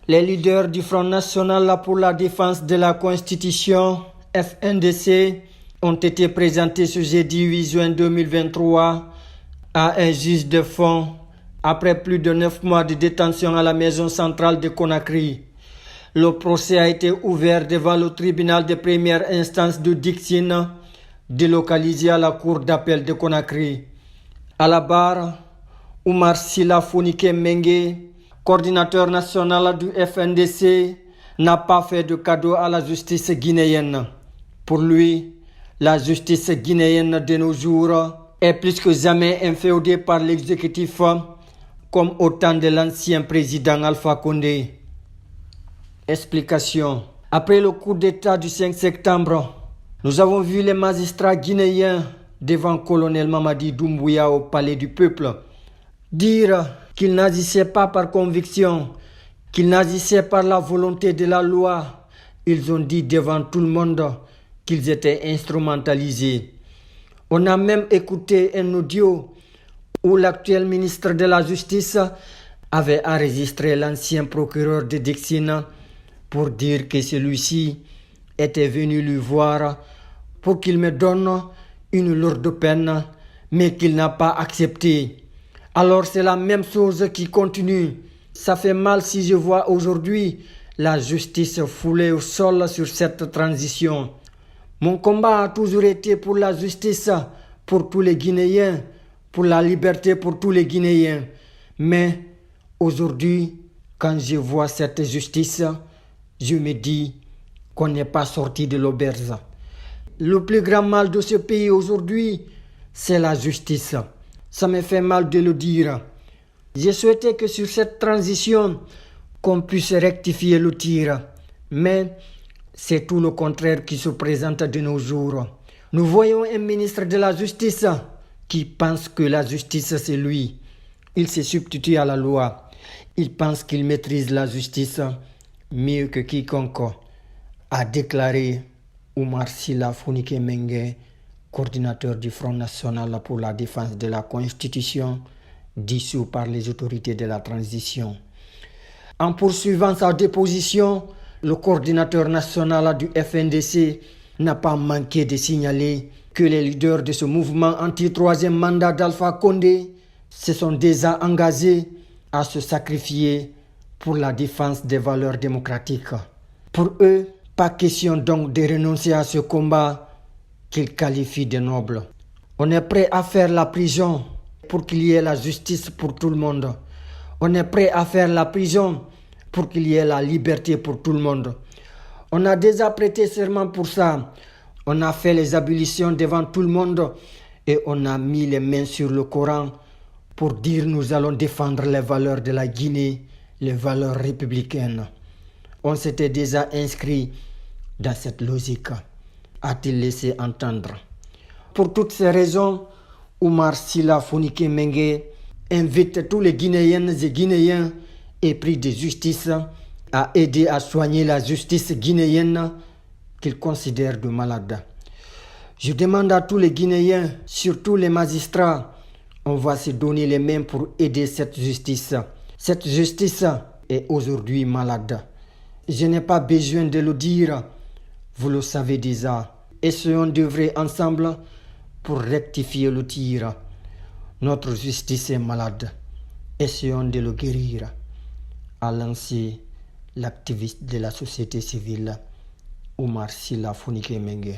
Les leaders du Front National pour la défense de la Constitution, FNDC, ont été présentés ce jeudi 8 juin 2023 à un juge de fond après plus de 9 mois de détention à la maison centrale de Conakry. Le procès a été ouvert devant le tribunal de première instance de Dixine, délocalisé à la cour d'appel de Conakry. À la barre, Oumar Silla Fonike Mengue, coordinateur national du FNDC, n'a pas fait de cadeau à la justice guinéenne. Pour lui, la justice guinéenne de nos jours est plus que jamais inféodée par l'exécutif, comme au temps de l'ancien président Alpha Condé. Explication. Après le coup d'État du 5 septembre, nous avons vu les magistrats guinéens devant le colonel Mamadi Doumbouya au palais du peuple dire qu'ils n'agissaient pas par conviction, qu'ils n'agissaient par la volonté de la loi. Ils ont dit devant tout le monde qu'ils étaient instrumentalisés. On a même écouté un audio où l'actuel ministre de la Justice avait enregistré l'ancien procureur de Dixine pour dire que celui-ci était venu lui voir pour qu'il me donne une lourde peine, mais qu'il n'a pas accepté. Alors c'est la même chose qui continue. Ça fait mal si je vois aujourd'hui la justice foulée au sol sur cette transition. Mon combat a toujours été pour la justice, pour tous les Guinéens, pour la liberté pour tous les Guinéens. Mais aujourd'hui, quand je vois cette justice, je me dis qu'on n'est pas sorti de l'auberge. Le plus grand mal de ce pays aujourd'hui, c'est la justice. Ça me fait mal de le dire. J'ai souhaité que sur cette transition, qu'on puisse rectifier le tir. Mais c'est tout le contraire qui se présente de nos jours. Nous voyons un ministre de la Justice qui pense que la justice c'est lui. Il se substitue à la loi. Il pense qu'il maîtrise la justice mieux que quiconque, a déclaré Oumar Silla Fonike Mengue, coordinateur du Front National pour la défense de la Constitution, dissous par les autorités de la transition. En poursuivant sa déposition, le coordinateur national du FNDC n'a pas manqué de signaler que les leaders de ce mouvement anti-troisième mandat d'Alpha Condé se sont déjà engagés à se sacrifier pour la défense des valeurs démocratiques. Pour eux, pas question donc de renoncer à ce combat qu'ils qualifient de noble. On est prêt à faire la prison pour qu'il y ait la justice pour tout le monde. On est prêt à faire la prison pour qu'il y ait la liberté pour tout le monde. On a déjà prêté serment pour ça. On a fait les ablutions devant tout le monde et on a mis les mains sur le Coran pour dire nous allons défendre les valeurs de la Guinée, les valeurs républicaines. On s'était déjà inscrit dans cette logique, a-t-il laissé entendre. Pour toutes ces raisons, Oumar Silla Fonike Mengue invite tous les Guinéennes et Guinéens épris de justice à aider à soigner la justice guinéenne qu'ils considèrent de malade. Je demande à tous les Guinéens, surtout les magistrats, on va se donner les mains pour aider cette justice. Cette justice est aujourd'hui malade. Je n'ai pas besoin de le dire, vous le savez déjà. Essayons d'œuvrer ensemble pour rectifier le tir. Notre justice est malade. Essayons de le guérir, a lancé l'activiste de la société civile, Oumar Silla Fonike Mengue.